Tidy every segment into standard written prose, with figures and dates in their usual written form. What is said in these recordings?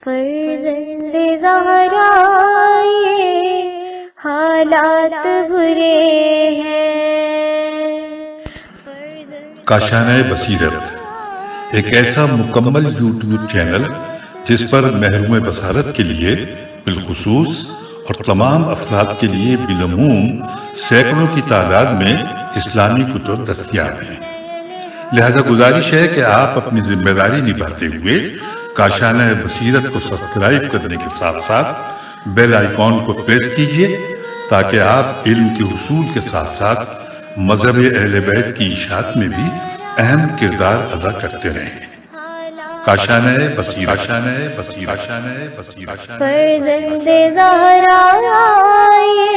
फर्जंद ज़हरा ये हालात बुरे हैं। काशाने बसीरत एक ऐसा मुकम्मल यूट्यूब चैनल जिस पर महरूम बसारत के लिए बिलखुसूस और तमाम अफराद के लिए बिलमूम सैकड़ों की तादाद में इस्लामी कुतुब दस्तयाब हैं। लिहाजा गुजारिश है कि आप अपनी जिम्मेदारी निभाते हुए काशाने बसीरत को सब्सक्राइब करने के साथ साथ बेल आइकॉन को प्रेस कीजिए ताकि आप इल्म के उसूल के साथ साथ मजहब अहले बैत की इशाअत में भी अहम किरदार अदा करते रहें। काशाने बसीरत, काशाने बसीरत, काशाने बसीरत, फर्जंद ज़हरा ये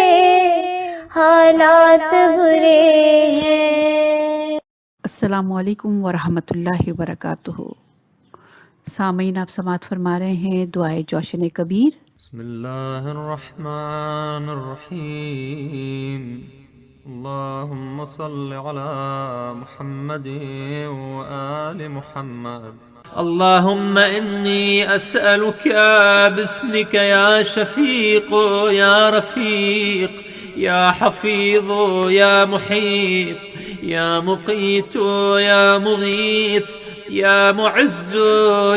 हालात बुरे हैं। अस्सलामुअलैकुम वरहमतुल्लाहि वबरकातुहू। सामीन, आप समाअत फरमा रहे हैं दुआए जोशन कबीर। बिस्मिल्लाहिर्रहमानिर्रहीम। अल्लाहुम्मा सल्लि अला मुहम्मद व आलि मुहम्मद। अल्लाहुम्मा इन्नी अस्अलुका बिस्मिक या शफीक या रफीक या हफीज़ या मुहीत या मुक़ीत या मुगीथ या मुअज़्ज़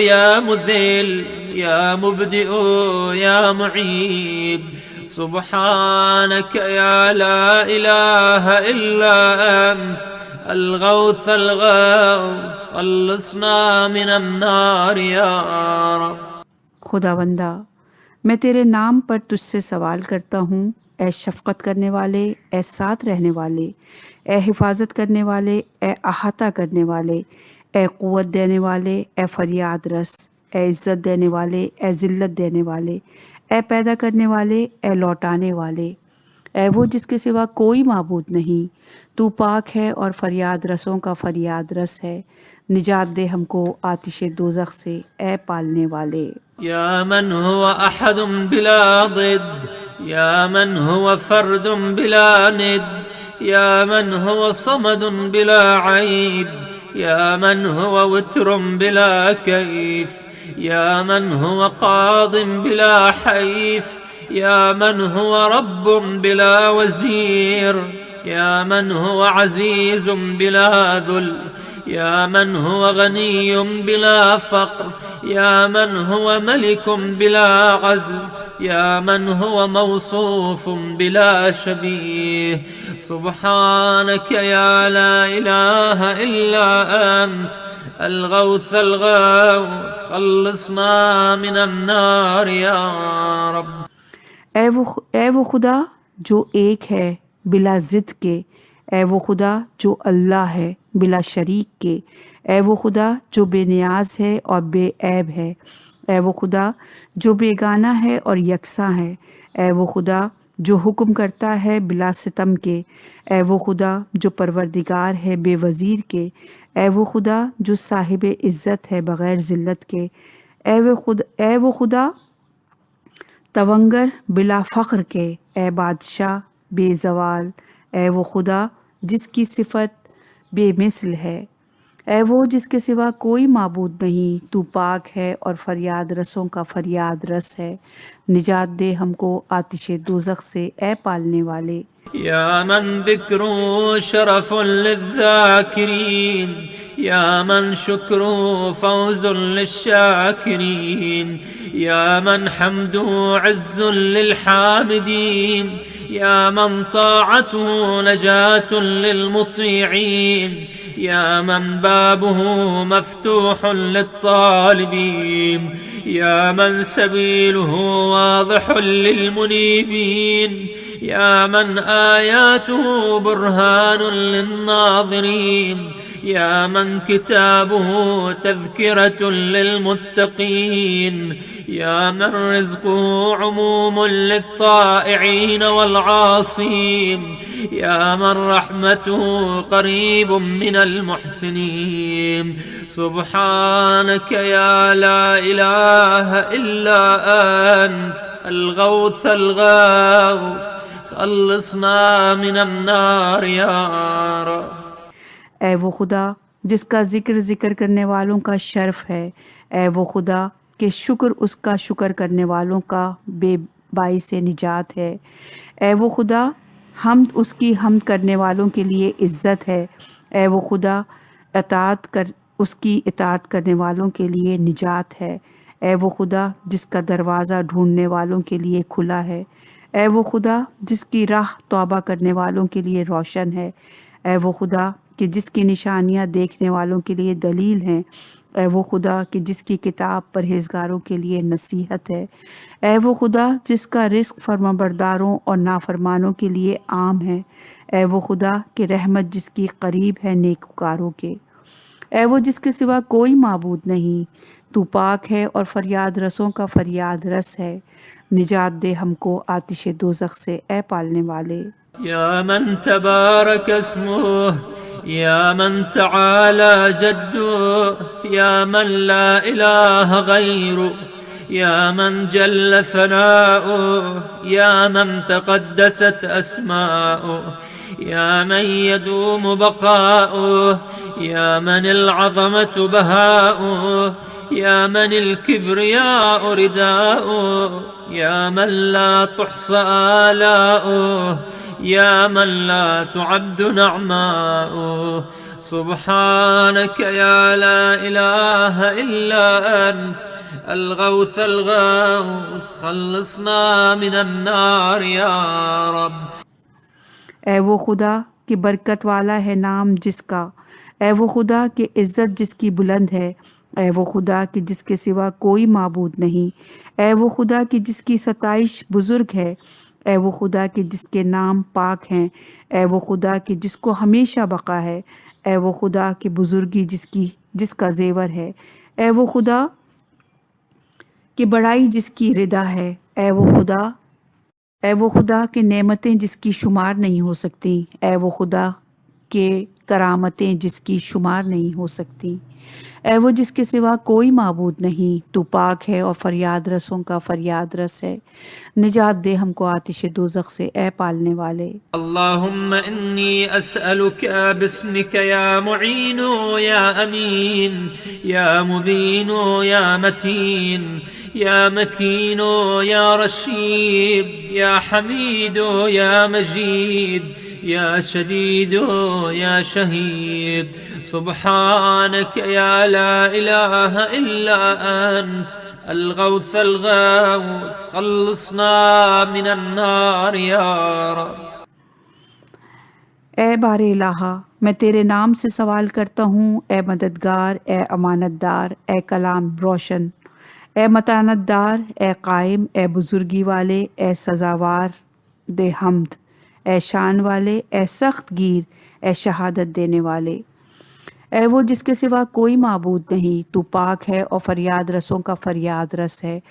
या मुज़िल या मुब्दिअ या मुईद। सुब्हानक या ला इलाहा इल्ला अंत अलगौथ अलगौथ खल्लिसना मिनन नार या रब। खुदावंदा, मैं तेरे नाम पर तुझसे सवाल करता हूँ। ए शफ़क़त करने वाले, ए साथ रहने वाले, ए हिफाजत करने वाले, ए अहाता करने वाले, ए क़ुव्वत देने वाले, ए फरियाद रस, ए इज़्ज़त देने वाले, ए ज़िल्लत देने वाले, ए पैदा करने वाले, ए लौटाने वाले, ए वो जिसके सिवा कोई माबूद नहीं। तू पाक है और फरियाद रसों का फरियाद रस है। निजात दे हमको आतिश दोज़ख से, ए पालने वाले। या मन हुवा अहदुम बिला ज़िद, या मन हुवा फर्दुम बिला निद, या मन हुवा समदुम बिला ऐब, या मन हुवा वित्रुम बिला कैफ, या मन हुवा क़ादिम बिला हैफ, या मन हुवा रब्बुम बिला वज़ीर, या मन हुवा अज़ीज़ुम बिला दुल, या मन हुवा गनियुम बिला फ़क़्र, या मन हुवा मलिकुम बिला ग़ज़ल, या मन हुवा मौसूफ़ुम बिला शबीह। सुब्हानक या ला इलाहा इल्ला अंत अलगौथ अलगौथ खल्लिसना मिनन नार या रब। ए वो खुदा जो एक है बिला ज़िद के, ए वो खुदा जो अल्लाह है बिला शरीक के, ए वो खुदा जो बेनियाज है और बेऐब है, ए वो खुदा जो बेगाना है और यकसा है, ए वो खुदा जो हुक्म करता है बिला सितम के, ए वो खुदा जो परवरदिगार है बेवज़ीर के, ए वो खुदा जो साहिब इज़्ज़त है बग़ैर ज़िल्लत के, ए वो खुदा तवंगर बिला फ़ख्र के, ए बादशाह बेज़वाल, ए वो खुदा जिसकी सिफ़त बेमिसल है, ए वो जिसके सिवा कोई माबूद नहीं। तू पाक है और फरियाद रसों का फरियाद रस है। निजात दे हमको आतिश दोज़ख से, ए पालने वाले। या मन ज़िक्रू शरफ़ुन लिज़्ज़ाकिरीन, या मन शुक्रू फ़ौज़ुन लिश्शाकिरीन, या मन हम्दु इज़्ज़ुन लिलहामिदीन, या मन ताअतुहु नजातुन लिलमुतीईन, या मन बाबुहु मफ़्तूहुन लित्तालिबीन, या मन सबीलुहु वाज़िहुन लिलमुनीबीन, या मन आयातुहु बुरहानुन लिन्नाज़िरीन, या मन किताबुहु तज़किरतुन लिलमुत्तक़ीन, या मन रिज़्क़ुहु उमूमुन लित्ताइईन वल आसीन, या मन रहमतुहु क़रीबुम मिनल मुहसिनीन। सुब्हानक या ला इलाहा इल्ला अंत अलगौथ अलगौथ खल्लिसना मिनन नार या रब। ए वो खुदा जिसका ज़िक्र करने वालों का शर्फ है, ए वो खुदा कि शुक्र उसका शुक्र करने वालों का बेबाई से निजात है। ए वो खुदा, हमद उसकी हमद करने वालों के लिए इज़्ज़त है। ए वो खुदा, उसकी इताअत करने वालों के लिए निजात है। ए वो खुदा जिसका दरवाज़ा ढूंढने वालों के लिए खुला है। ए वो खुदा जिसकी राह तौबा करने वालों के लिए रोशन है। ए वो खुदा कि जिसकी निशानियाँ देखने वालों के लिए दलील हैं। ए वो खुदा कि जिसकी किताब परहेज़गारों के लिए नसीहत है। ए वो खुदा जिसका रिस्क फरमाबरदारों और नाफरमानों के लिए आम है। ए वो खुदा कि रहमत जिसकी करीब है नेककारों के। ए वो जिसके सिवा कोई माबूद नहीं, तू पाक है और फरियाद रसों का फरियाद रस है। निजात दे हमको आतिश दोज़ख से ए पालने वाले। या मन तबारक अस्मुह, या मन तआला जद्दुह, या मन ला इलाहा गैरुह, या मन जल्ल सनाउह, या मन तक़द्दसत अस्माउह, या मन यदूम बक़ाउह, या मन अल-अज़मत बहाउह, या मन अल-किब्रियाउ रिदाउह, या मन ला तुहसा आलाउह, या मन ला तुअद्दु नअमाउह। सुब्हानक या ला इलाहा इल्ला अंत अल-गौस अल-गौस, खल्लिसना मिनन नार या रब। ए वो खुदा कि बरकत वाला है नाम जिसका। ए वो खुदा कि इज़्ज़त जिसकी बुलंद है। ए वो खुदा कि जिसके सिवा कोई माबूद नहीं। ए वो खुदा कि जिसकी सताइश बुज़ुर्ग है। ए वो खुदा कि जिसके नाम पाक हैं। ए वो खुदा कि जिसको हमेशा बका है। ए वो खुदा कि बुज़ुर्गी जिसका ज़ेवर है। ए वो खुदा कि बड़ाई जिसकी रिदा है। ए वो खुदा के नेमतें जिसकी शुमार नहीं हो सकती। ए वो खुदा के करामतें जिसकी शुमार नहीं हो सकती। ए वो जिसके सिवा कोई माबूद नहीं, तू पाक है और फरियाद रसों का फरियाद रस है। निजात दे हमको आतिश दोज़ख से ए पालने वाले। अल्लाहुम्मा इन्नी अस्अलुका बिस्मिका या मुईनु या अमीन, या मुबीनु या मतीन, या मकीनु या रशीद, या हमीदु या मजीद, या शदीदु या शहीद। सुब्हानक या ला इलाहा इल्ला अंत अल-गौस अल-गौस, खल्लिसना मिनन नार या रब। ए बारे इलाहा, मैं तेरे नाम से सवाल करता हूँ। ए मददगार, ए अमानतदार, ए कलाम रोशन, ए मतानतदार, ए कायम, ए बुजुर्गी वाले, ए सजावार दे हमद, ए शान वाले, ए सख्त गिर, ए शहादत देने वाले। ए वो जिसके सिवा कोई माबूद नहीं, तू पाक है और फरियाद रसों का फरियाद रस है।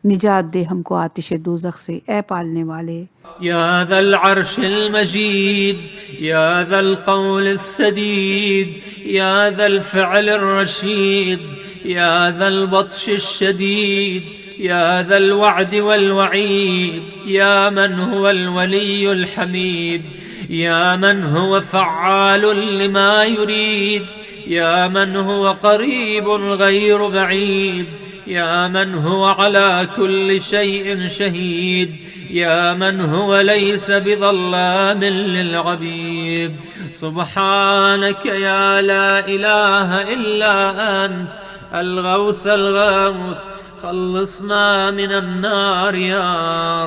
निजात दे हमको आतिश दोज़ख से ए पालने वाले। या ज़ल अर्शिल मजीद, या ज़ल क़ौल सदीद, या ज़ल फ़िअल रशीद, या ज़ल बत्श शदीद, या ज़ल वअद वल वईद, या मन हुवल वलियुल हमीद, या मन हुव फ़अ्आलुन लिमा युरीद, या मन हुव क़रीबुन गैर बईद, या मन हुव अला कुल्लि शैइन शहीद, या मन हुव लैस बिज़ल्लामिन लिल अबीद। सुब्हानक या ला इलाहा इल्ला अंत अल-गौस अल-गौस, खल्लिसना मिनन नार या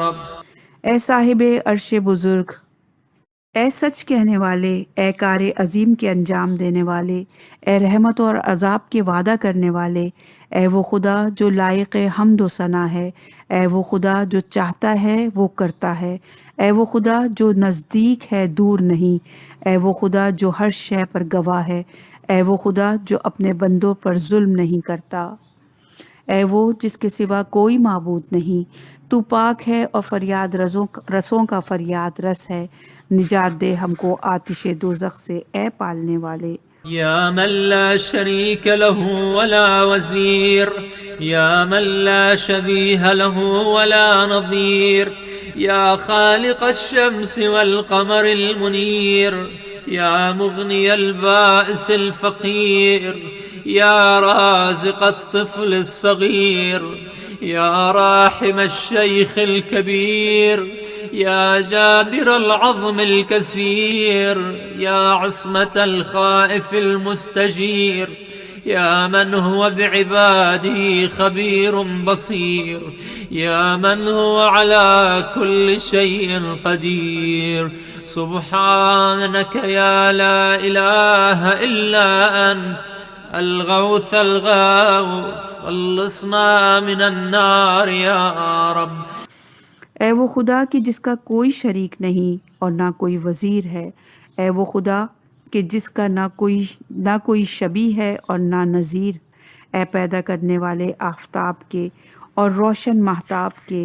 रब। ए साहिबे अर्श बुजुर्ग, ए सच कहने वाले, ए कार अजीम के अंजाम देने वाले, ए रहमत और अजाब के वादा करने वाले, ए वो खुदा जो लायक हम्द व सना है, ए वो खुदा जो चाहता है वो करता है, ए वो खुदा जो नज़दीक है दूर नहीं, ए वो खुदा जो हर शय पर गवाह है, ए वो खुदा जो अपने बंदों पर जुल्म नहीं करता। ए वो जिसके सिवा कोई माबूद नहीं, तू पाक है और फरियाद रसों का फरियाद रस है। निजात दे हमको आतिश दोज़ख से ए पालने वाले। या मन ला शरीक लहू वला वज़ीर, या मन ला शबीह लहू वला नज़ीर, या खालिक़ अश-शम्स वल क़मरिल मुनीर, या मुग़नियल बाइसिल फ़क़ीर, या राज़िक़ अत्तिफ़्ल अस्सग़ीर, या राहिम अश्शैख़ अल-कबीर, या जाबिर अल-अज़्म अल-कसीर, या अस्मत अल-ख़ाइफ़ अल-मुस्तजीर, या मन हुवा बिइबादिही ख़बीरुन बसीर, या मन हुवा अला कुल्लि शैइन क़दीर। सुब्हानक या ला इलाहा इल्ला अंत अल-गौथ अल-गौथ खल्लिसना मिनन्नार या रब। ए वो खुदा कि जिसका कोई शरीक नहीं और ना कोई वज़ीर है, ए वो खुदा कि जिसका ना कोई शबी है और ना नज़ीर, ए पैदा करने वाले आफ़ताब के और रोशन महताब के,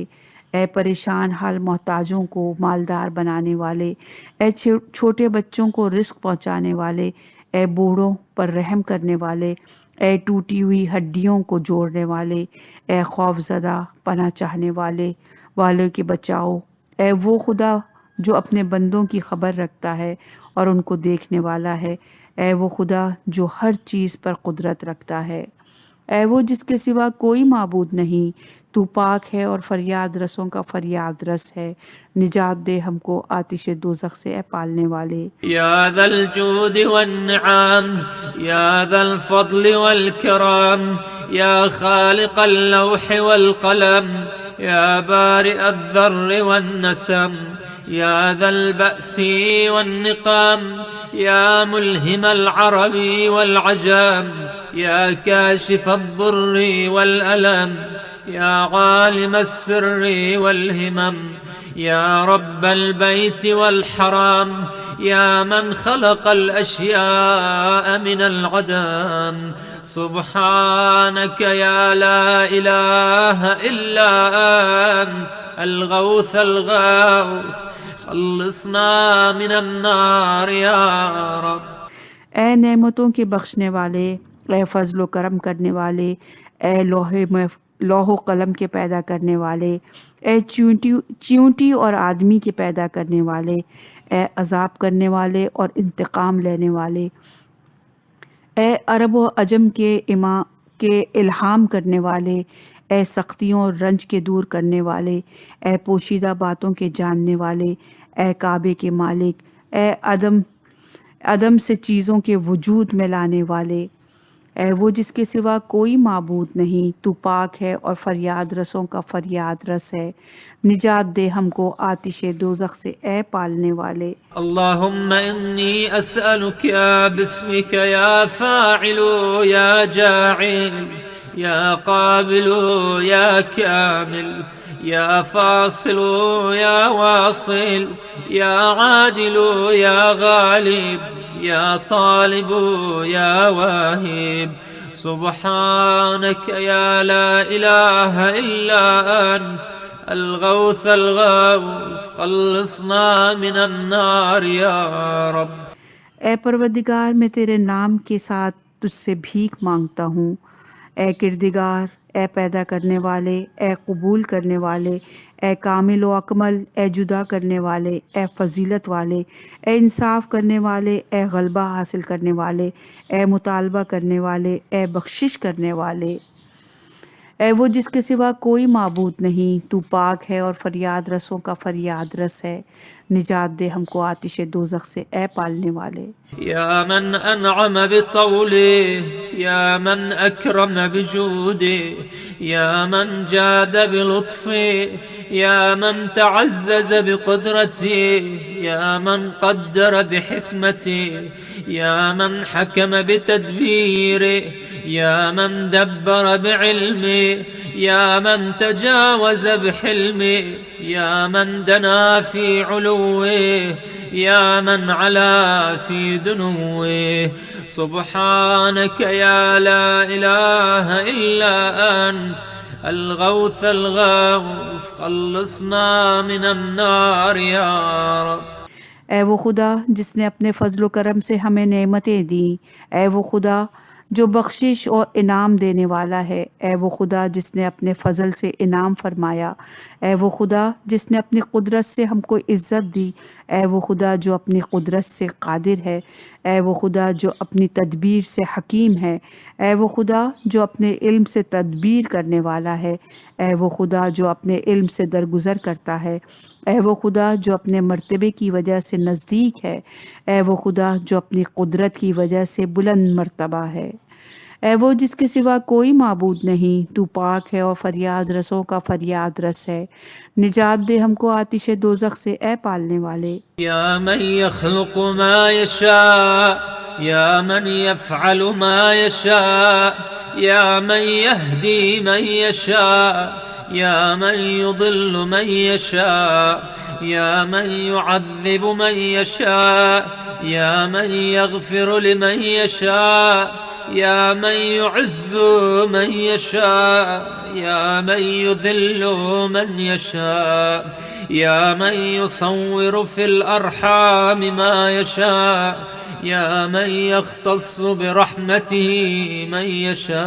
ए परेशान हाल मोहताजों को मालदार बनाने वाले, ए छोटे बच्चों को रिस्क पहुँचाने वाले, ए बूढ़ों पर रहम करने वाले, ए टूटी हुई हड्डियों को जोड़ने वाले, ए खौफज़दा पनाह चाहने वाले के बचाओ। ए वो खुदा जो अपने बंदों की खबर रखता है और उनको देखने वाला है। ए वो खुदा जो हर चीज़ पर कुदरत रखता है। ए वो जिसके सिवा कोई माबूद नहीं, तू पाक है और फरियाद रसों का फरियाद रस है। निजात दे हमको आतिश दोज़ख से, ए पालने वाले। या ज़ल जूद वन्निआम, या ज़ल फ़ज़ल वल करम, या ख़ालिक़ल लौह वल क़लम, या बारिअ ज़र्र वन्नसम, या ज़ल बअसी वन्निक़ाम, या मुल्हिमल अरबी वल अजम, या काशिफ़द दुर्रि वल अलम, या आलिमस सिर्रि वल हिमम, या रब्बल बैत वल हराम, या मन खलक़ल अश्याअ मिनल अदम। सुब्हानक या ला इलाहा इल्ला अंत अल-गौथ अल-गौथ खल्लिसना मिनन्नार या रब। ए नेमतों के बख्शने वाले, ए फजल व करम करने वाले, ए लौह कलम के पैदा करने वाले, ए चींटी और आदमी के पैदा करने वाले, ए अजाब करने वाले और इंतकाम लेने वाले, ए अरब व अजम के इल्हाम करने वाले, ए सख्तियों और रंज के दूर करने वाले, ए पोशीदा बातों के जानने वाले, ए काबे के मालिक, ए अदम से चीज़ों के वजूद में लाने वाले, ए वो जिसके सिवा कोई माबूद नहीं, तू पाक है और फरियाद रसों का फरियाद रस है। निजात दे हमको आतिश दोज़ख से, ए पालने वाले। अल्लाहुम्मा इन्नी अस्अलुका बिस्मिका या फाइलु या जाइल, या काबिलु या कामिल, या फासिलु या वासिल, या आदिलु या गालिब, या तालिबु या वाहिब। सुब्हानक या ला इलाहा इल्ला अंत अल-गौथ अल-गौथ खल्लिसना मिनन्नार या रब। ए परवरदिगार, मैं तेरे नाम के साथ तुझसे भीख मांगता हूँ। ए किरदिगार, ए पैदा करने वाले, ए कबूल करने वाले, ए कामिल व अकमल, ए जुदा करने वाले, ए फ़जीलत वाले, ए इंसाफ करने वाले, ए गलबा हासिल करने वाले, ए मुतालबा करने वाले, ए बख्शिश करने वाले, ए वो जिसके सिवा कोई माबूद नहीं, तू पाक है और फरियाद रसों का फरियाद रस है। निजात दे हमको आतिश दोज़ख से, ए पालने वाले। या मन अनअम बितौले, या मन अकरम बिजूदे, या मन जाद बिलुत्फे, या मन तअज़्ज़ज़ बिक़ुदरते, या मन क़द्दर बिहिकमते, या मन हकम बितदबीरे, या मन दब्बर बिइल्मे, या मन तजावज़ बिहिल्मे, या मन दना फी उलुवे, या मन अला फी दुनुवे। सुब्हानक या ला इलाहा इल्ला अंत अल-गौथ अल-गौथ खल्लिसना मिनन्नार या रब। ए वो खुदा जिसने अपने फजल व करम से हमें नेमतें दी, ए वो खुदा जो बख्शिश और इनाम देने वाला है, ए वो खुदा जिसने अपने फ़ज़ल से इनाम फरमाया, ए वो खुदा जिसने अपनी कुदरत से हमको इज़्ज़त दी, ए वो खुदा जो अपनी कुदरत से कादिर है, ए वो खुदा जो अपनी तदबीर से हकीम है, ए वो खुदा जो अपने इल्म से तदबीर करने वाला है, ए वो खुदा जो अपने इल्म से दरगुज़र करता है, ए वो खुदा जो अपने मर्तबे की वजह से नज़दीक है, ए वो खुदा जो अपनी कुदरत की वजह से बुलंद मर्तबा है। ए वो जिसके सिवा कोई माबूद नहीं, तू पाक है और फरियाद रसों का फरियाद रस है। निजात दे हमको आतिश दोज़ख से, ए पालने वाले। या मन यख्लुक़ु मा यशा, या मन यफ़अलु मा यशा, या मन यहदी मन यशा, या मन युदिल्लु मन यशा, या मन युअज़्ज़िबु मन यशा, या मन यग़फ़िरु लिमन यशा, या मन युअज़्ज़ु मन यशा, या मन युज़िल्लु मन यशा, या मन युसव्विरु फिल अरहाम मा यशा, या मन यख्तस्सु बिरहमतिही मन यशा।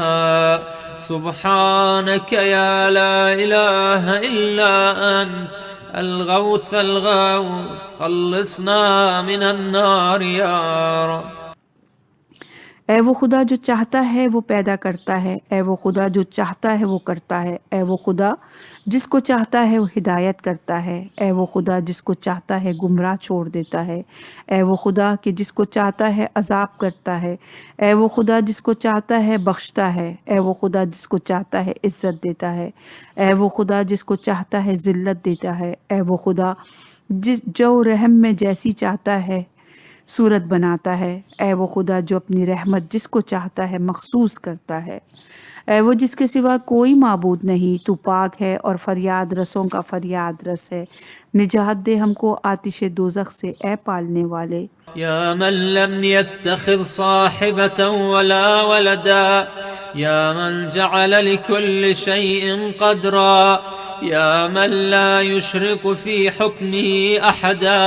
सुब्हानक या ला इलाहा इल्ला अंत अल-गौस अल-गौस खल्लिसना मिनन नार या रब। ए वो खुदा जो चाहता है वो पैदा करता है, ए वो खुदा जो चाहता है वो करता है, ए वो खुदा जिसको चाहता है वो हिदायत करता है, ए वो खुदा जिसको चाहता है गुमराह छोड़ देता है, ए वो खुदा कि जिसको चाहता है अजाब करता है, ए वो खुदा जिसको चाहता है बख्शता है, ए वो खुदा जिसको चाहता है इज़्ज़त देता है, ए वो खुदा जिसको चाहता है ज़िल्लत देता है, ए वो खुदा जो रहम में जैसी चाहता है सूरत बनाता है, ए वो खुदा जो अपनी रहमत जिसको चाहता है मखसूस करता है। ए वो जिसके सिवा कोई माबूद नहीं, तू पाक है और फरियाद रसों का फरियाद रस है। निजात दे हमको आतिश दोज़ख से, ए पालने वाले। या मन लम यत्तखिज़ साहिबतन वला वलदा, या मन जअल लिकुल्लि शैइन क़द्रा, या मन ला युशरिकु फ़ी हुक्मिही अहदा,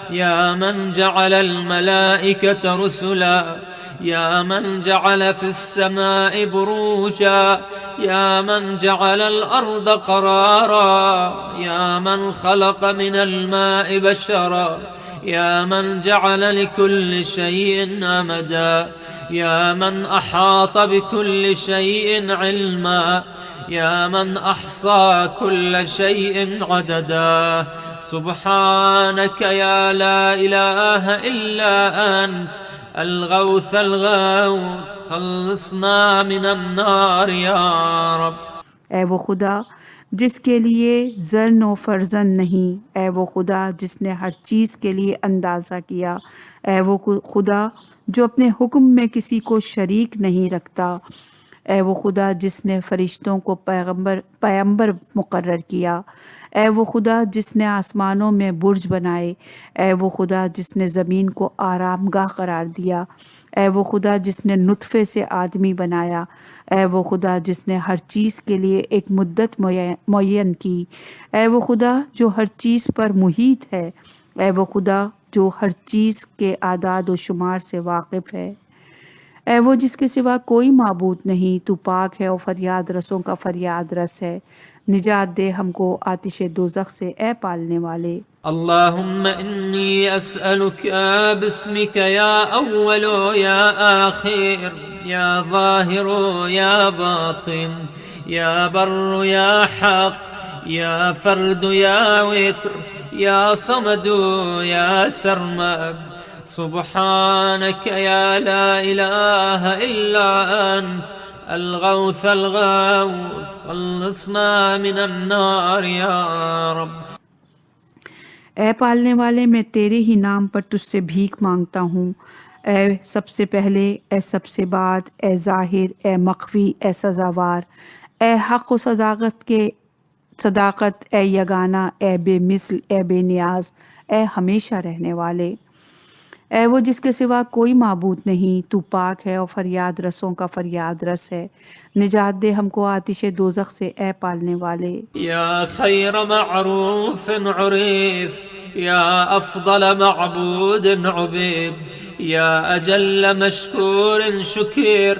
या मन जअल अल मलाइकत रुसुला, या मन जअल फ़िस समाइ बुरूजा, या मन जअल अल अर्द क़रारा, या मन खलक़ मिनल माइ बशरा, या मन जअल लिकुल्लि शैइन अमदा, या मन अहात बिकुल्लि शैइन इल्मा, या मन अहसा कुल्ल शैइन अददा। सुब्हानक या ला इलाहा इल्ला अंत अल-गौस अल-गौस खल्लिसना मिनन नार या रब। ए वो खुदा जिसके लिए ज़र्न व फ़र्ज़न नहीं, ए वो खुदा जिसने हर चीज़ के लिए अंदाज़ा किया, ए वो खुदा जो अपने हुक्म में किसी को शरीक नहीं रखता, ए वो खुदा जिसने फ़रिश्तों को पैगंबर मुकर्रर किया, ए वो खुदा जिसने आसमानों में बुर्ज बनाए, ए वो खुदा जिसने ज़मीन को आरामगाह करार दिया, ए वो खुदा जिसने नुत्फ़े से आदमी बनाया, ए वो खुदा जिसने हर चीज़ के लिए एक मुद्दत मुय्यन की, ए वो खुदा जो हर चीज़ पर मुहीत है, ए वो खुदा जो हर चीज़ के आदाद व शुमार से वाकिफ़ है। ए वो जिसके सिवा कोई माबूद नहीं, तू पाक है और फरियाद रसों का फरियाद रस है। निजात दे हमको आतिश दोज़ख से, ए पालने वाले। अल्लाहुम्मा इन्नी अस्अलुका बिस्मिका या अव्वलो या आखिर, या ज़ाहिरो या बातिन, या बर्र या हक़, या फर्द या वित्र, या समदु या सरमद। सुब्हानक या ला इलाहा इल्ला अंत अल-गौस अल-गौस खल्लिसना मिनन नार या रब। ए पालने वाले, मैं तेरे ही नाम पर तुझसे भीख मांगता हूँ। ए सबसे पहले, ए सबसे बाद, ए ज़ाहिर, ए मख्फी, ए सज़ावार, ए हक़ व सदाक़त, ए यगाना, ए बेमिसल, ए बेनियाज, ए हमेशा रहने वाले। ए वो जिसके सिवा कोई माबूद नहीं, तू पाक है और फरियाद रसों का फरियाद रस है। निजात दे हमको आतिश दोज़ख से, ए पालने वाले। या खैर मअरूफ़िन उरीफ़, या अफ़ज़ल मअबूदिन उबीद, या अजल्ल मशकूरिन शुकीर,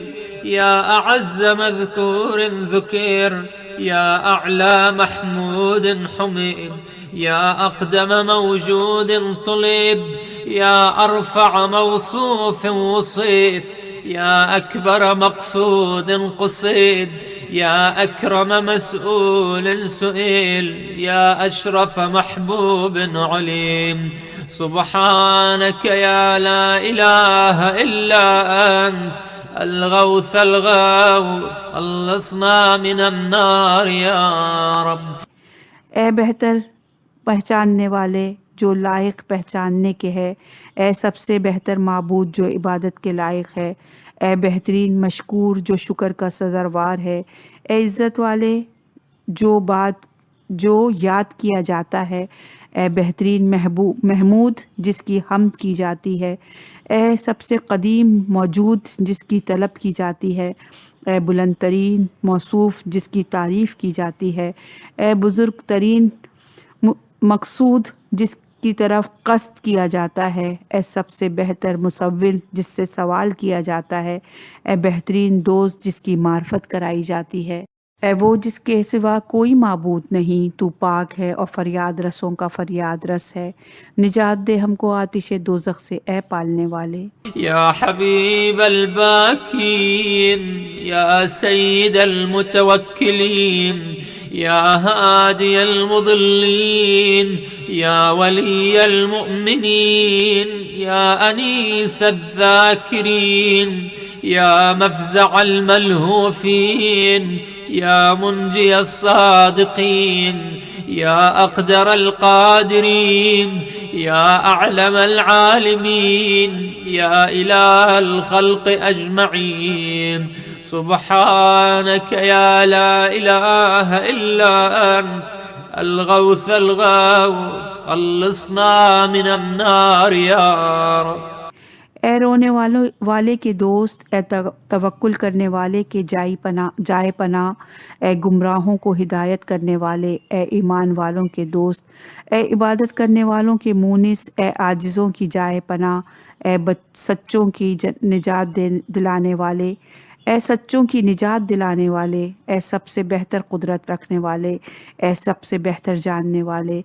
या अअज़्ज़ मज़कूरिन ज़ुकीर, या अअला महमूदिन हुमीद, या अक़दम मौजूदिन तुलीब, या अरफ़अ मौसूफ़िन वसीफ़, يا أكبر مقصود قصد، يا أكرم مسؤول سئل، يا أشرف محبوب عليم. سبحانك يا لا إله إلا أنت الغوث الغوث، خلصنا من النار يا رب. ए बेहतर पहचानने वाले जो लायक पहचानने के है, ए सबसे बेहतर माबूद जो इबादत के लायक है, ए बेहतरीन मशकूर जो शुक्र का सज़रवार है, ए इज़्ज़त वाले जो याद किया जाता है, ए बेहतरीन महमूद जिसकी हम्द की जाती है, ए सबसे क़दीम मौजूद जिसकी तलब की जाती है, ए बुलंद तरीन मौसूफ़ जिसकी तारीफ़ की जाती है, ए बुज़ुर्ग तरीन मकसूद जिसकी तरफ कस्त किया जाता है, ए सबसे बेहतर मुसव्विल जिससे सवाल किया जाता है, ए बेहतरीन दोस्त जिसकी मार्फत कराई जाती है, ए वो जिसके सिवा कोई माबूद नहीं, तू पाक है और फरियाद रसों का फरियाद रस है। निजात दे हमको आतिश दोज़ख से, ए पालने वाले। या हबीब अल-बाकीन, या सय्यद अल-मुतवक्किलीन, या हादी अल-मुदिल्लीन, या वली अल-मुअमिनीन, या अनीस अल-ज़ाकिरीन, या मफ़ज़अ अल-मलहूफ़ीन, या मुंजी अल-सादिक़ीन, या अक़दर अल-क़ादिरीन, या अअलम अल-आलिमीन, या इलाह अल-ख़ल्क़ अजमईन। सुब्हानक या ला इलाहा इल्ला अंत अल-गौस अल-गौस, खल्लिसना मिनन नार या रब। ए रोने वाले के दोस्त, ए तवक्कुल करने वाले के जाए पना, ए गुमराहों को हिदायत करने वाले, ए ईमान वालों के दोस्त, ए इबादत करने वालों के मूनिस, ए आजिज़ों की जाए पना, ए सच्चों की निजात दिलाने वाले, ए सच्चों की निजात दिलाने वाले, ए सबसे बेहतर कुदरत रखने वाले, ए सबसे बेहतर जानने वाले,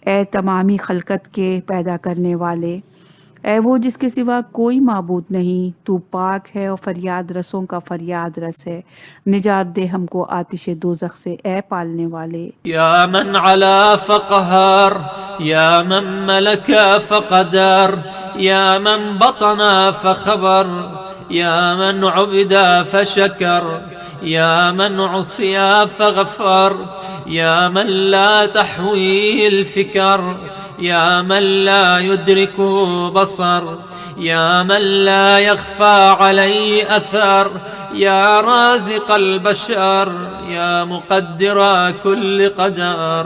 ए तमामी खलकत के पैदा करने वाले, ए वो जिसके सिवा कोई माबूद नहीं, तू पाक है और फरियाद रसों का फरियाद रस है। निजात दे हमको आतिश दोज़ख से, ए पालने वाले। या मन अला फ़क़हर, या मन मलका फ़क़दर, या मन बतना फ़ख़बर, या मन उबिदा फ़शकर, या मन उसिया फ़ग़फ़र, या मन ला तहवील फ़िकर, या मन ला युद्रिकु बसर, या मन ला यख्फा अलैहि अथर, या राज़िक़ल बशर, या मुक़द्दिरा कुल्ल क़दर।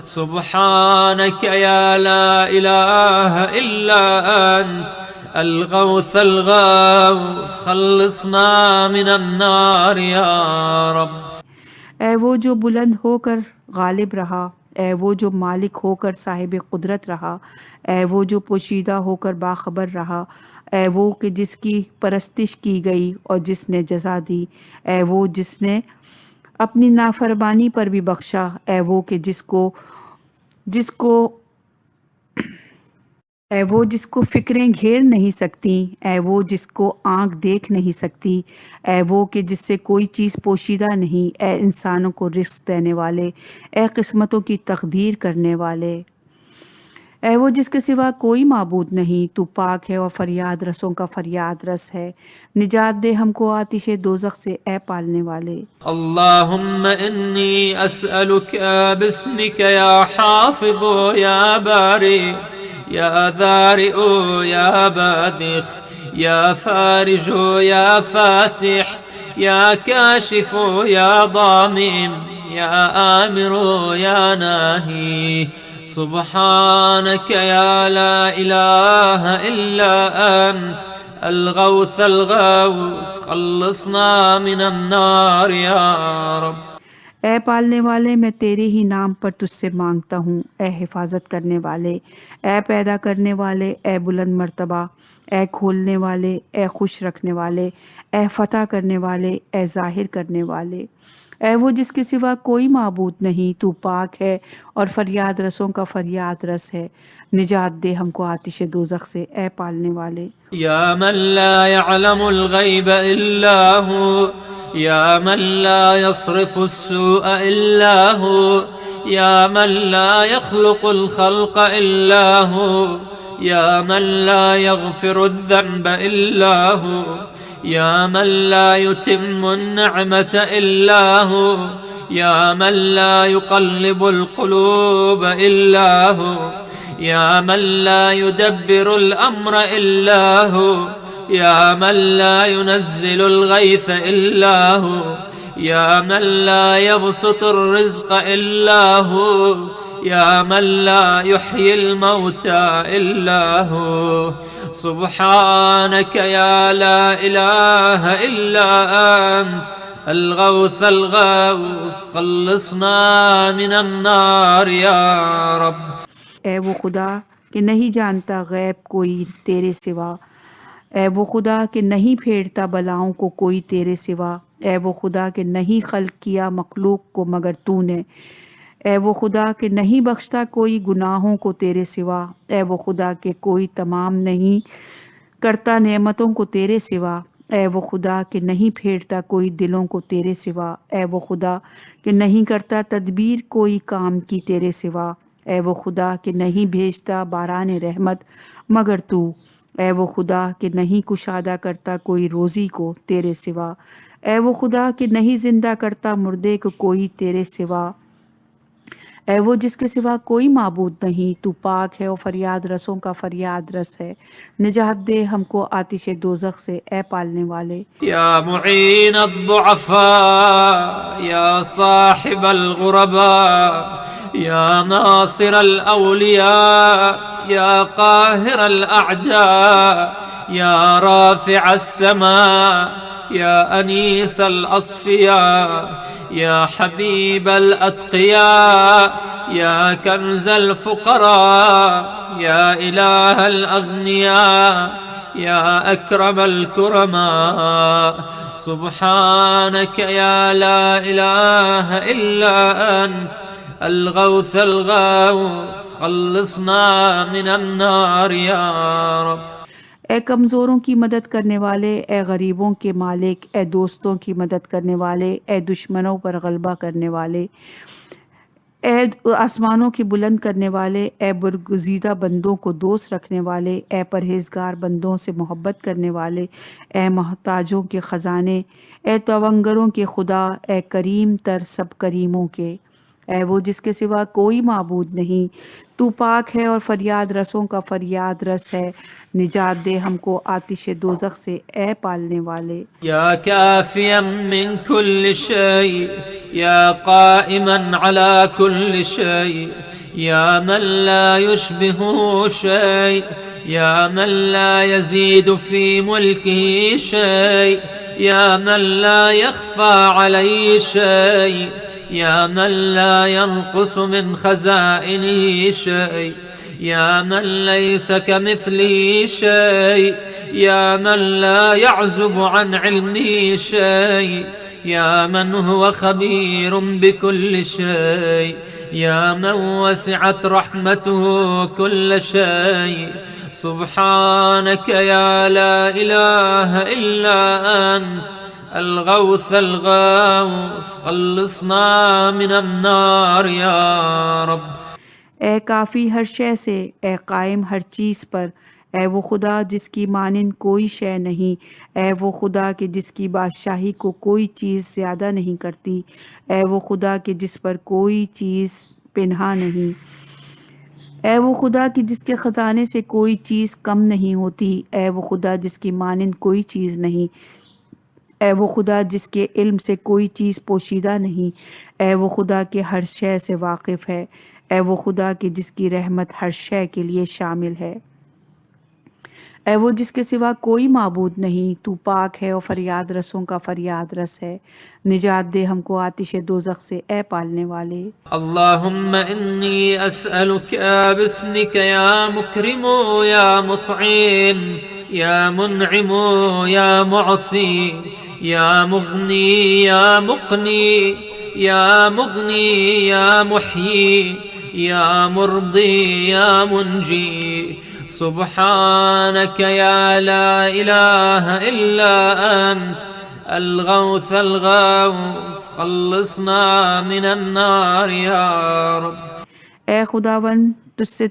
सुब्हानक या ला इलाहा इल्ला अंत अल-गौस अल-गौस, खल्लिसना मिनन नार या रब। ए वो जो बुलंद होकर गालिब रहा, ए वो जो मालिक होकर साहिब कुदरत रहा, ए वो जो पोशीदा होकर बाखबर रहा, ए वो कि जिसकी परस्तिश की गई और जिसने जज़ा दी, ए वो जिसने अपनी नाफरमानी पर भी बख्शा, ए वो कि जिसको फ़िक्रें घेर नहीं सकती, ए वो जिसको आँख देख नहीं सकती, ए वो कि जिससे कोई चीज़ पोशीदा नहीं, ए इंसानों को रिज़्क़ देने वाले, ए किस्मतों की तकदीर करने वाले, ए वो जिसके सिवा कोई माबूद नहीं, तू पाक है और फरियाद रसों का फरियाद रस है। निजात दे हमको आतिश दोज़ख से, ए पालने वाले। अल्लाहुम्मा इन्नी अस्अलुका बिस्मिका या हाफ़िज़ु या बारी, या दारिउ या बादिख, या फारिजु या फातिह, या काशिफु या दामिम, या आमिरु या नाही। सुब्हानक या ला इलाहा इल्ला अंत अल-गौस अल-गौस, खल्लिसना मिनन नार या रब। ए पालने वाले, मैं तेरे ही नाम पर तुझसे मांगता हूँ, ए हिफाजत करने वाले, ए पैदा करने वाले, ए बुलंद मर्तबा, ए खोलने वाले, ए खुश रखने वाले, ए फ़तह करने वाले, ए ज़ाहिर करने वाले, ऐ वो जिसके सिवा कोई माबूद नहीं, तू पाक है और फरियाद रसों का फरियाद रस है। निजात दे हमको आतिश दोज़ख से, ए पालने वाले। या मन ला यअलमुल गैब इल्ला हु, या मन ला यस्रिफुस सूअ इल्ला हु, या मन ला यख्लुकुल खल्क़ इल्ला हु, या मन ला यग़फिरुज़्ज़न्ब इल्ला हु, या मन ला युतिम्मुन निअमत इल्ला हु, या मन ला युक़ल्लिबुल क़ुलूब इल्ला हु, या मन ला युदब्बिरुल अम्र इल्ला हु, या मन ला युनज़्ज़िलुल गैथ इल्ला हु, या मन ला यबसुतुर रिज़्क़ इल्ला हु, या मन ला युह्यिल मौता इल्ला हु। सुब्हानक या ला इलाहा इल्ला अंत अल-गौथ अल-गौथ खल्लिसना मिनन नार या रब। ए वो खुदा कि नहीं जानता गैब कोई तेरे सिवा, ए वो खुदा कि नहीं फेरता बलाओं को कोई तेरे सिवा, ए वो खुदा कि नहीं खल्क किया मखलूक को मगर तूने, ए वो खुदा कि नहीं बख्शता कोई गुनाहों को तेरे सिवा, ए वो खुदा कि कोई तमाम नहीं करता नेमतों को तेरे सिवा, ए वो खुदा कि नहीं फेरता कोई दिलों को तेरे सिवा, ए वो खुदा कि नहीं करता तदबीर कोई काम की तेरे सिवा, ए वो खुदा कि नहीं भेजता बारान रहमत मगर तू, ए वो खुदा कि नहीं कुशादा करता कोई रोज़ी को तेरे सिवा, ए वो खुदा कि नहीं ज़िंदा करता मुर्दे को कोई तेरे सिवा, ए वो जिसके सिवा कोई माबूद नहीं, तू पाक है और फरियाद रसों का फरियाद रस है। निजात दे हमको आतिश दोज़ख से, ए पालने वाले। या मुईन अद-दुअफा, या साहिबल गुरबा, या नासिरल औलिया, या काहिरल अअदा, या राफ़िअस समा, या अनीसल अस्फिया, या हबीबल अत्क़िया, या कंज़ल फ़ुक़रा, या इलाहल अग़निया, या अक्रमल कुरमा। सुब्हानक या ला इलाहा इल्ला अंत अल-गौथ अल-गौथ खल्लिसना मिनन नार या रब। ए कमज़ोरों की मदद करने वाले, ए गरीबों के मालिक, ए दोस्तों की मदद करने वाले, ए दुश्मनों पर गलबा करने वाले, ए आसमानों की बुलंद करने वाले, ए बरगुज़ीदा बंदों को दोस्त रखने वाले, ए परहेज़गार बंदों से मोहब्बत करने वाले, ए मोहताजों के ख़जाने, ए तवंगरों के खुदा, ए करीम तर सब करीमों के, ऐ वो जिसके सिवा कोई माबूद नहीं, तू पाक है और फरियाद रसों का फरियाद रस है। निजात दे हमको आतिश दोज़ख से, ए पालने वाले। या काफियम मिन कुल्ल शै, या काइमन अला कुल्ल शै, या मन ला युशबिहु शै, या मन ला यज़ीदु फी मुल्किही शै, या मन ला यख्फा अलैहि शै, या मन ला यनक़ुसु मिन ख़ज़ाइनिही शै, या मन लैसा कमिथलिही शै, या मन ला यअज़ुबु अन इल्मिही शै, या मन हुवा ख़बीरुम बिकुल्लि शै, या मन वसिअत रहमतुहु कुल्ल शै। सुब्हानक या ला इलाहा इल्ला अंत अल-गौथ अल-गौथ खल्लिसना मिनन नार या रब। ए काफ़ी हर शय से, ए कायम हर चीज़ पर, ए वो खुदा जिसकी मानिंद कोई शय नहीं, ए वो खुदा के जिसकी बादशाही को कोई चीज़ ज़्यादा नहीं करती, ए वो खुदा के जिस पर कोई चीज़ पिन्हा नहीं, ए वो खुदा की जिसके ख़जाने से कोई चीज़ कम नहीं होती, ए वो खुदा जिसकी मानिंद कोई चीज़ नहीं, ए वो खुदा जिसके इल्म से कोई चीज़ पोशीदा नहीं, ए वो खुदा के हर शय से वाकिफ़ है, ए वो खुदा की जिसकी रहमत हर शय के लिए शामिल है। ए वो जिसके सिवा कोई माबूद नहीं, तू पाक है और फरियाद रसों का फरियाद रस है। निजात दे हमको आतिश दोज़ख से, ए पालने वाले। अल्लाहुम्मा इन्नी अस्अलुका बिस्मिका या मुकरिमु या मुतईम, या मुनइमु या मुअती, या मुगनी या मुक़नी, या मुग़नी या मुह्यी या मुर्दी या मुंजी। सुब्हानक या ला इलाहा इल्ला अंत अल-गौथ अल-गौथ खल्लिसना मिनन नार या रब। ए खुदावन, तुझसे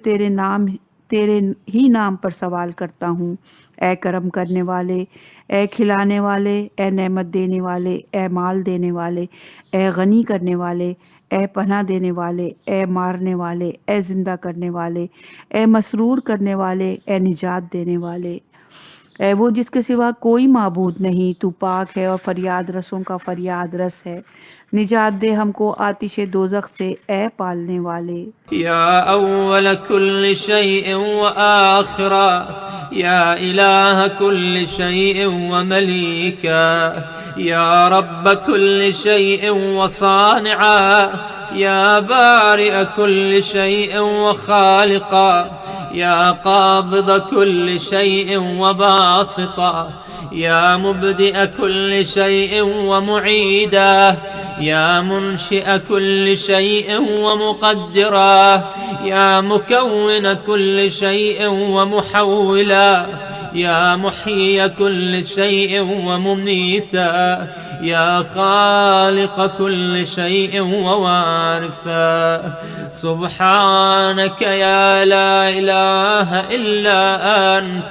तेरे ही नाम पर सवाल करता हूँ। ए करम करने वाले, ए खिलाने वाले, ए नेमत देने वाले, ए माल देने वाले, ए गनी करने वाले, ए पनाह देने वाले, ए मारने वाले, ए ज़िंदा करने वाले, ए मसरूर करने वाले, ए निजात देने वाले। ए वो जिसके सिवा कोई माबूद नहीं, तू पाक है और फरियाद रसों का फरियाद रस है। निजात दे हमको आतिश दोज़ख से, ए पालने वाले। या अव्वल कुल्ल शैइन व आखिरा या इलाह कुल्ल शैइन व मलीका या रब्ब कुल्ल शैइन व सानिआ या बारिअ कुल्ल शैइन व खालिका या काबिद कुल्ल शैइन व बासिता या मुब्दिअ कुल्ल शैइन व मुईदा या मुनशिअ कुल्ल शैइन व मुक़द्दिरा या मुकव्विन कुल्ल शैइन व मुहव्विला या मुह्यि कुल्ल शैइन व मुमीता या खालिक़ कुल्ल शैइन व वारिसा। सुब्हानक या ला इलाहा इल्ला अंत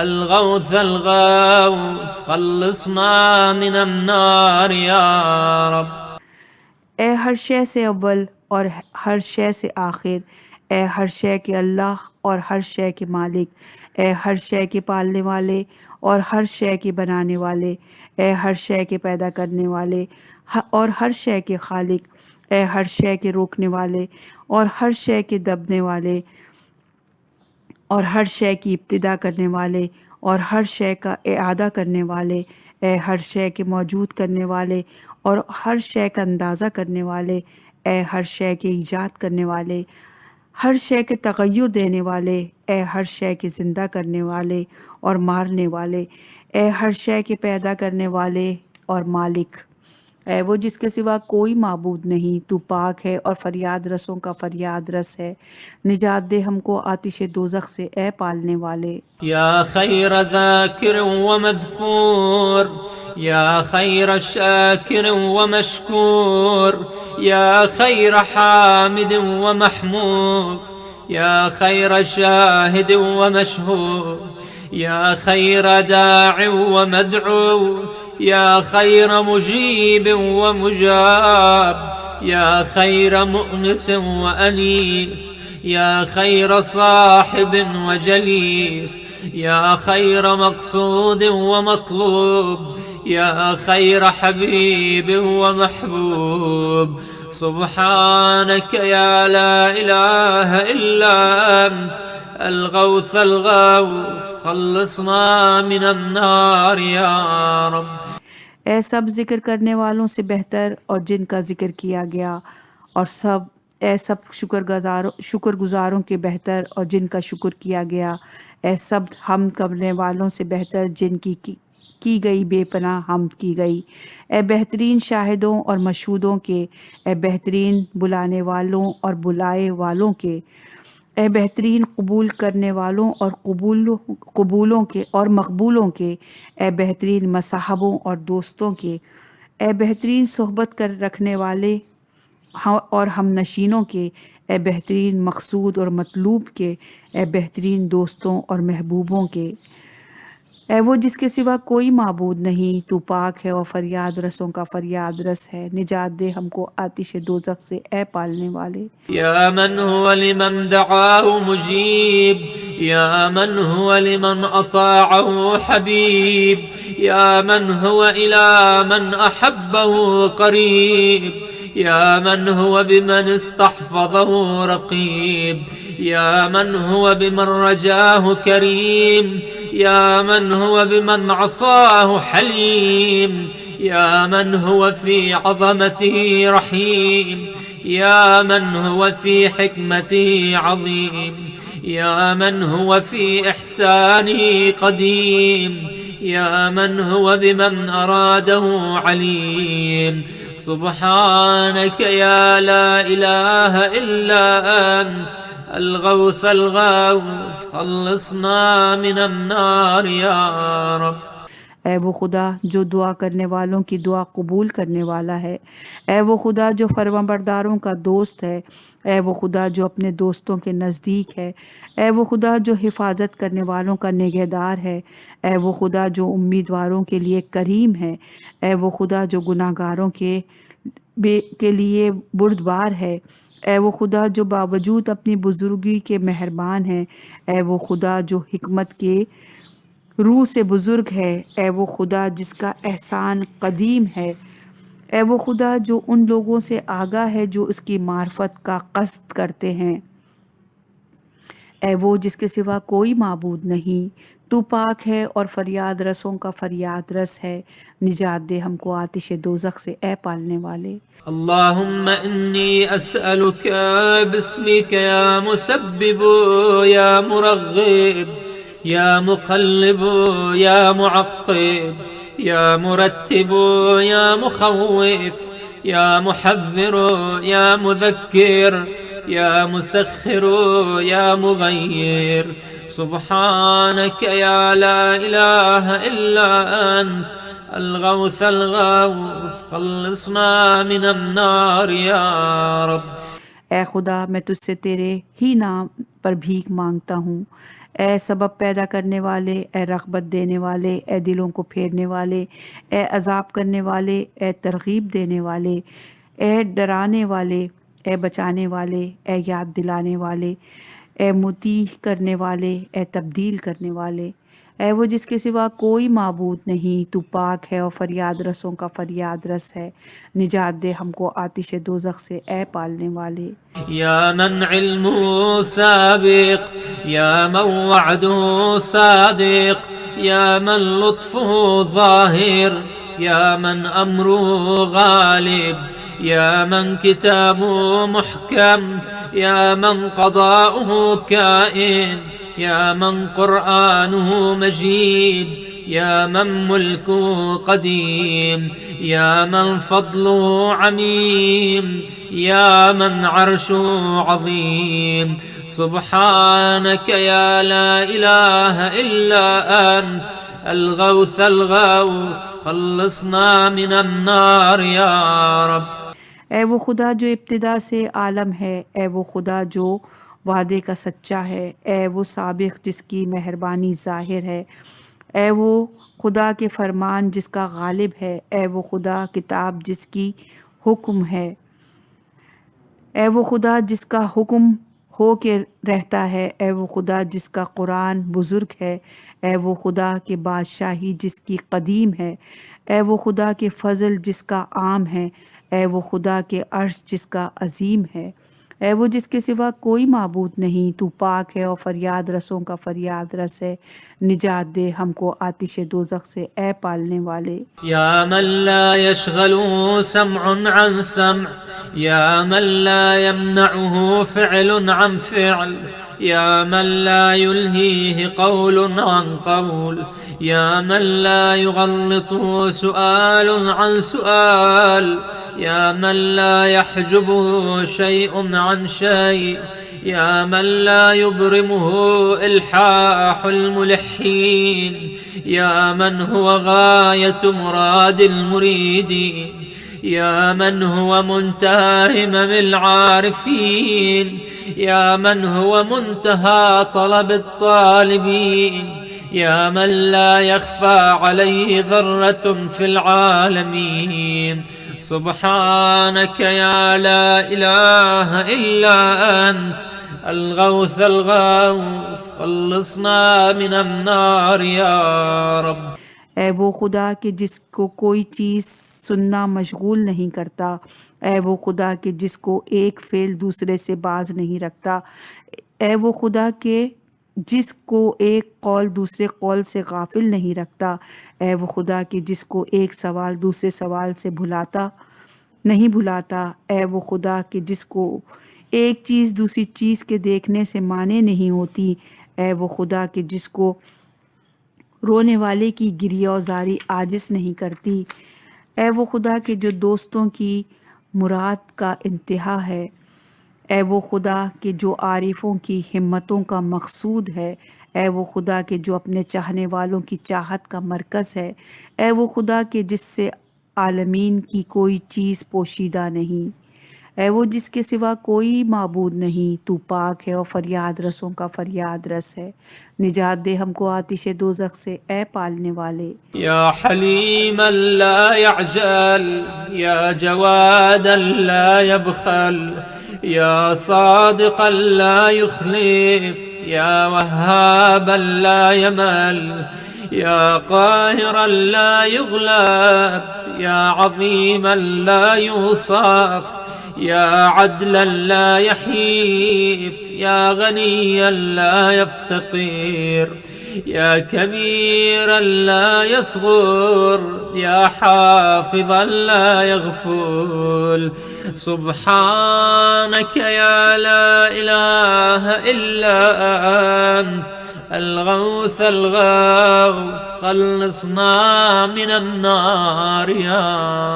अल-गौथ अल-गौथ खल्लिसना मिनन नार या रब। ए हर शय से अव्वल और हर शय से आखिर, ए हर शय के अल्लाह और हर शय के मालिक, ए हर शय के पालने वाले और हर शय के बनाने वाले, ए हर शय के पैदा करने वाले और हर शय के खालिक, ए हर शय के रोकने वाले और हर शय के दबने वाले और हर शय की इब्तिदा करने वाले और हर शय का इआदा करने वाले, ए हर शय के मौजूद करने वाले और हर शय का अंदाज़ा करने वाले, ए हर शय के ईजाद करने वाले, हर शय के तग़य्युर देने वाले, ए हर शय के ज़िंदा करने वाले और मारने वाले, ए हर शय के पैदा करने वाले और मालिक। ए वो जिसके सिवा कोई माबूद नहीं, तू पाक है और फरियाद रसों का फरियाद रस है। निजात दे हमको आतिश दोज़ख से, ए पालने वाले। या खैर ज़ाकिर व मज़कूर या खैर शाकिर व मशकूर या खैर हामिद व महमूद या खैर शाहिद व मशहूद या खैर दा'i व मद'ू या खैर मुजीब व मुजाब या खैर मुअनिस व अनीस या खैर साहिब व जलीस या खैर मक़सूद व मतलूब या खैर हबीब व महबूब। सुब्हानक या ला इलाहा इल्ला अंत अल-गौथ अल-गौथ खल्लिसना मिनन नार या रब। ए सब जिक्र करने वालों से बेहतर और जिनका जिक्र किया गया और सब शुक्रगुजारों के बेहतर और जिनका शुक्र किया गया, ए सब हम करने वालों से बेहतर जिनकी की गई बेपनाह हमद की गई। ए बेहतरीन शाहिदों और मशहूदों के, ए बेहतरीन बुलाने वालों और बुलाए वालों के, ए बेहतरीन कबूल करने वालों और कबूलों के और मकबूलों के, ए बेहतरीन मसाहबों और दोस्तों के, ए बेहतरीन सोहबत कर रखने वाले और हम नशीनों के, ए बेहतरीन मकसूद और मतलूब के, ए बेहतरीन दोस्तों और महबूबों के। ए वो जिसके सिवा कोई माबूद नहीं, तू पाक है और फरियाद रसों का फरियाद रस है। निजात दे हमको आतिश दोज़ख से, ए पालने वाले। या मन हुवा लिमन दआहु मुजीब या मन हुवा लिमन अताअहु हबीब या मन हुवा इला मन अहब्बहु करीब या मन हुवा बिमन इस्तहफ़ज़हु रक़ीब या मन हुवा बिमन रजाहु करीम या मन हुवा बिमन असाहु हलीम या मन हुवा फ़ी अज़मतिही रहीम या मन हुवा फ़ी हिकमतिही अज़ीम या मन हुवा फ़ी इहसानिही क़दीम या मन हुवा बिमन अरादहु अलीम। सुब्हानक या ला इलाहा इल्ला अंत अलगौस अलगौस खल्लिसना मिनन नार या रब। ऐ वो खुदा जो दुआ करने वालों की दुआ कबूल करने वाला है। ऐ वो खुदा जो फरमाबरदारों का दोस्त है। ऐ वो खुदा जो अपने दोस्तों के नज़दीक है। ऐ वो खुदा जो हिफाजत करने वालों का निगहदार है। ऐ वो खुदा जो उम्मीदवारों के लिए करीम है। ऐ वो खुदा जो गुनाहगारों के लिए बुर्दबार है। ऐ वो खुदा जो बावजूद अपनी बुजुर्गी के मेहरबान है। ऐ वो खुदा जो हिकमत के रूह से बुज़ुर्ग है। ऐ वो खुदा जिसका एहसान कदीम है। ऐ वो खुदा जो उन लोगों से आगाह है जो उसकी मार्फत का कस्द करते हैं। ऐ वो जिसके सिवा कोई माबूद नहीं, तू पाक है और फरियाद रसों का फरियाद रस है। निजात दे हमको आतिश दोज़ख से ऐ पालने वाले। अल्लाहुम्मा इन्नी अस्अलुका बिस्मिका या मुसब्बिबु या मुरग़्गिब या मुक़ल्लिबु या मुअक़्क़िब या मुरत्तिबु या मुख़व्विफ़ या मुहज़्ज़िरु या मुज़क्किर या मुसख़्ख़िरु या मुग़य्यिर। सुब्हानक या ला इलाहा इल्ला अंत अलगौस अलगौस खल्लिसना मिनन नार या रब। ऐ खुदा मैं तुझसे तेरे ही नाम पर भीख मांगता हूँ। ऐ सबब पैदा करने वाले, ऐ रग़बत देने वाले, ऐ दिलों को फेरने वाले, ऐ अज़ाब करने वाले, ऐ तरग़ीब देने वाले, ऐ डराने वाले, ऐ बचाने वाले, ऐ याद दिलाने वाले, ऐ मुतीह करने वाले, ऐ तब्दील करने वाले। ऐ वो जिसके सिवा कोई माबूद नहीं, तू पाक है और फरियाद रसों का फरियाद रस है। निजात दे हमको आतिश दोज़ख से ऐ पालने वाले। या मन इल्मु साबिक़ या मन वअदु सादिक़ या मन लुत्फ़ुहु ज़ाहिर या मन अम्रुहु गालिब या मन किताबुहु मुहकम या मन क़ज़ाउहु काइन या मन क़ुरआनुहु मजीद या मन मुल्कुहु क़दीम या मन फ़ज़्लुहु अमीम या मन अर्शुहु अज़ीम। सुब्हानक या ला इलाहा इल्ला अंत अलगौस अलगौस खल्लिसना मिनन नार या रब। ऐ वो खुदा जो इब्तिदा से आलम है। ऐ वो खुदा जो वादे का सच्चा है। ऐ वो साबिक़ जिसकी मेहरबानी ज़ाहिर है। ऐ वो खुदा के फरमान जिसका गालिब है। ऐ वो खुदा किताब जिसकी हुक्म है। ऐ वो खुदा जिसका हुक्म हो के रहता है। ऐ वो खुदा जिसका कुरान बुज़ुर्ग है। ऐ वो खुदा के बादशाही जिसकी कदीम है। ऐ वो खुदा के फ़ज़ल जिसका आम है। ऐ वो खुदा के अर्श जिसका अज़ीम है। ऐ वो जिसके सिवा कोई माबूद नहीं, तू पाक है और फरियाद रसों का फरियाद रस है। निजात दे हमको आतिश दोज़ख से ऐ पालने वाले। या मन ला यशगलु समअन अन सम या मन ला यमनअहु फ़िअलुन अन फ़िअल या मन ला युल्हीहि क़ौलुन अन क़ौल या मन ला युग़ल्लितुहु सुआलुन अन सुआल या मन ला यहजुबुहु शैअुन अन शै या मन ला युब्रिमुहु इल्हाहुल मुलहीन या मन हुवा गायतु मुरादिल मुरीदीन या मन हुवा मुंतहा हिममिल आरिफीन या मन हुवा मुंतहा तलबित तालिबीन या मन ला यख्फा अलैहि ज़र्रतुन फिल आलमीन। सुब्हानक या ला इलाहा इल्ला अंत अलगौस अलगौस खल्लिसना मिनन नार या रब। ऐ वो खुदा के जिसको कोई चीज़ सुनना मशगूल नहीं करता। ऐ वो खुदा के जिसको एक फ़ेल दूसरे से बाज नहीं रखता। ऐ वो खुदा के जिसको एक कौल दूसरे कौल से गाफिल नहीं रखता। ऐ वो खुदा के जिसको एक सवाल दूसरे सवाल से नहीं भुलाता। ऐ वो खुदा के जिसको एक चीज़ दूसरी चीज़ के देखने से माने नहीं होती। ऐ वो खुदा के जिसको रोने वाले की गिरियाज़ारी आजिज़ नहीं करती। ए वो खुदा के जो दोस्तों की मुराद का इंतहा है, ए वो खुदा के जो आरिफों की हिम्मतों का मकसूद है, ए वो खुदा के जो अपने चाहने वालों की चाहत का मरकज़ है, ए वो खुदा के जिससे आलमीन की कोई चीज़ पोशीदा नहीं, ए वो जिसके सिवा कोई माबूद नहीं, तू पाक है और फरियाद रसों का फरियाद रस है। निजात दे हमको आतिश दोज़ख से, ए पालने वाले। या हलीम ला यअजल, या जवाद ला यबखल, या सादिक ला युखलिफ, या वहाब ला यमल, या काहिर ला युगलब, या अज़ीम ला यूसफ, या अदल ला यहीफ, या गनी ला यफ्तकीर, या कबीर ला यसगुर, या हाफिज़ ला यगफुल। सुब्हानक या ला इलाहा इल्ला अंत الغوث الغوث خلصنا من النار يا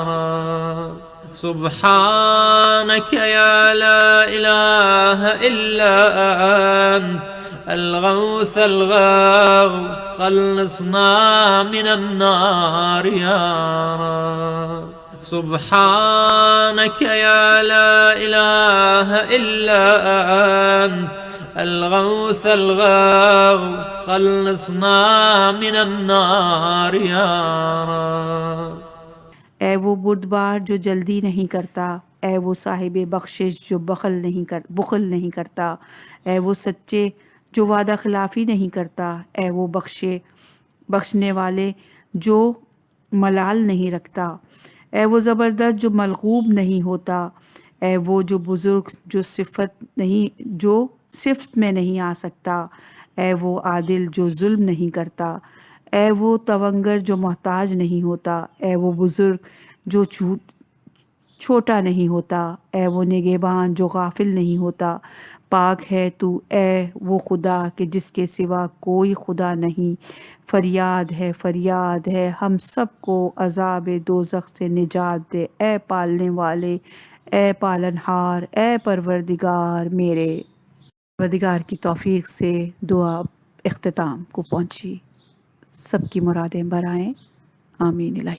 رب। سبحانك يا لا إله إلا أنت الغوث الغوث خلصنا من النار يا رب। سبحانك يا لا إله إلا أنت الغوث الغوث خلصنا من النار يا رب। ए वो बुर्दबार जो जल्दी नहीं करता, ए वो साहिब बख्शिश जो बुखल नहीं करता, ए वो सच्चे जो वादा खिलाफ़ी नहीं करता, ए वो बख्शने वाले जो मलाल नहीं रखता, ए वो ज़बरदस्त जो मलगूब नहीं होता, ए वो जो बुज़ुर्ग जो सिफ़त में नहीं आ सकता, ए वो आदिल जो जुल्म नहीं करता, ए वो तवंगर जो मोहताज नहीं होता, ए वो बुज़ुर्ग जो छोटा नहीं होता, ए वो निगहबान जो गाफिल नहीं होता। पाक है तू ए वो खुदा कि जिसके सिवा कोई खुदा नहीं। फरियाद है हम सबको अज़ाब दोज़ख से निजात दे, ए पालने वाले, ए पालनहार, ए परवरदिगार मेरे। परवरदिगार की तौफीक से दुआ इख्तिताम को पहुँची। सबकी मुरादें बराएं। आमीन इलाही।